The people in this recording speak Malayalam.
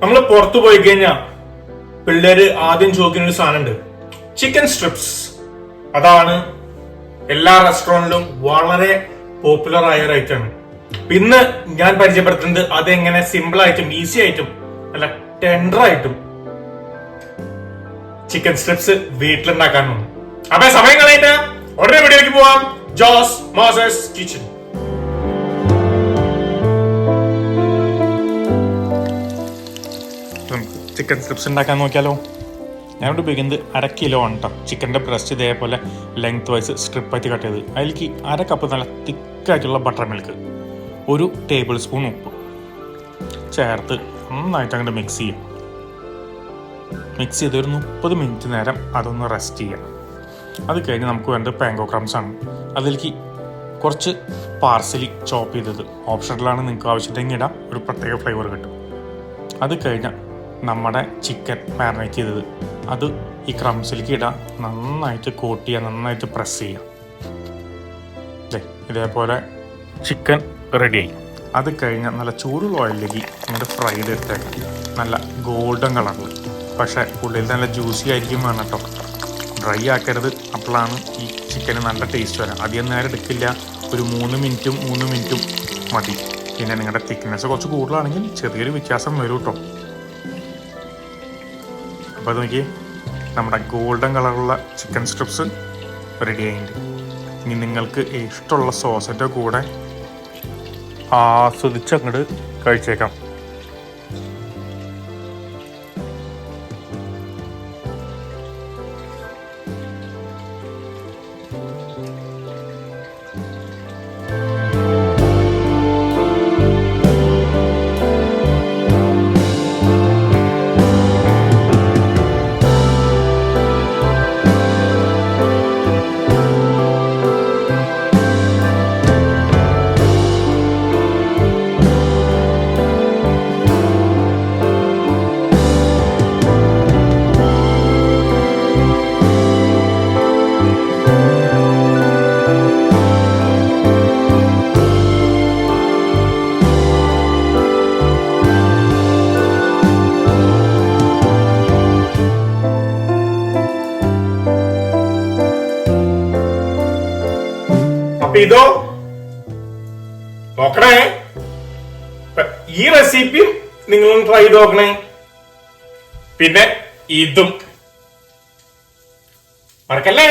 നമ്മൾ പുറത്തു പോയി കഴിഞ്ഞാൽ പിള്ളേര് ആദ്യം ചോദിക്കുന്ന ഒരു സാധനമുണ്ട്, ചിക്കൻ സ്ട്രിപ്സ്. അതാണ് എല്ലാ റെസ്റ്റോറന്റിലും വളരെ പോപ്പുലർ ആയ ഒരു ഐറ്റം ആണ്. ഇന്ന് ഞാൻ പരിചയപ്പെടുത്തുന്നത് അതെങ്ങനെ സിമ്പിൾ ആയിട്ടും ഈസി ആയിട്ടും അല്ല ടെൻഡർ ആയിട്ടും ചിക്കൻ സ്ട്രിപ്സ് വീട്ടിലുണ്ടാക്കാനാണ്. അപ്പൊ സമയം കളയിട്ട് ഉടനെ വീഡിയോയിലേക്ക് പോവാം. Jose Moses kitchen. Chicken strips ഉണ്ടാക്കാൻ നോക്കിയാലോ. ഞാനിവിടെ ഉപയോഗിക്കുന്നത് 1/2 കിലോ ആണ് കേട്ടോ. ചിക്കൻ്റെ ബ്രസ്റ്റ് ഇതേപോലെ ലെങ്ത് വൈസ് സ്ട്രിപ്പായിട്ട് കട്ട് ചെയ്ത് അതിലേക്ക് 1/2 കപ്പ് നല്ല തിക്കായിട്ടുള്ള ബട്ടർ മിൽക്ക്, 1 ടേബിൾ സ്പൂൺ ഉപ്പ് ചേർത്ത് നന്നായിട്ട് അങ്ങോട്ട് മിക്സ് ചെയ്യാം. മിക്സ് ചെയ്ത് ഒരു 30 മിനിറ്റ് നേരം അതൊന്ന് റെസ്റ്റ് ചെയ്യാം. അത് കഴിഞ്ഞ് നമുക്ക് വേണ്ടത് പാങ്കോ ക്രംസ് ആണ്. അതിലേക്ക് കുറച്ച് പാർസലി ചോപ്പ് ചെയ്തത് ഓപ്ഷണലാണ്, നിങ്ങൾക്ക് ആവശ്യമുണ്ടെങ്കിൽ ഇടാം, ഒരു പ്രത്യേക ഫ്ലേവർ കിട്ടും. അത് കഴിഞ്ഞാൽ നമ്മുടെ ചിക്കൻ മാരിനേറ്റ് ചെയ്തത് അത് ഈ ക്രംസിലേക്ക് ഇടാം, നന്നായിട്ട് കോട്ട് ചെയ്യുക, നന്നായിട്ട് പ്രസ് ചെയ്യാം. ഇതേപോലെ ചിക്കൻ റെഡിയായി. അത് കഴിഞ്ഞാൽ നല്ല ചൂടുള്ള ഓയിലിലേക്ക് ഇങ്ങനെ ഫ്രൈ ചെയ്തെടുത്തേക്ക് നല്ല ഗോൾഡൻ കളറിൽ, പക്ഷേ ഉള്ളിൽ നല്ല ജ്യൂസി ആയിരിക്കും വേണം കേട്ടോ. ഡ്രൈ ആക്കരുത്, അപ്പോഴാണ് ഈ ചിക്കന് നല്ല ടേസ്റ്റ് വരാം. അധികം നേരം എടുക്കില്ല, ഒരു 3 മിനിറ്റും മതി. പിന്നെ നിങ്ങളുടെ തിക്നെസ് കുറച്ച് കൂടുതലാണെങ്കിൽ ചെറിയൊരു വ്യത്യാസം വരും കേട്ടോ. അപ്പോൾ അത് നോക്കി, നമ്മുടെ ഗോൾഡൻ കളറുള്ള ചിക്കൻ സ്ട്രിപ്സ് റെഡി ആയിട്ടുണ്ട്. ഇനി നിങ്ങൾക്ക് ഇഷ്ടമുള്ള സോസിൻ്റെ കൂടെ ആസ്വദിച്ച് അങ്ങോട്ട് കഴിച്ചേക്കാം. ഇതോ നോക്കണേ, ഈ റെസിപ്പിയും നിങ്ങളൊന്ന് ട്രൈ ചെയ്ത് നോക്കണേ. പിന്നെ ഇതും മറക്കല്ലേ.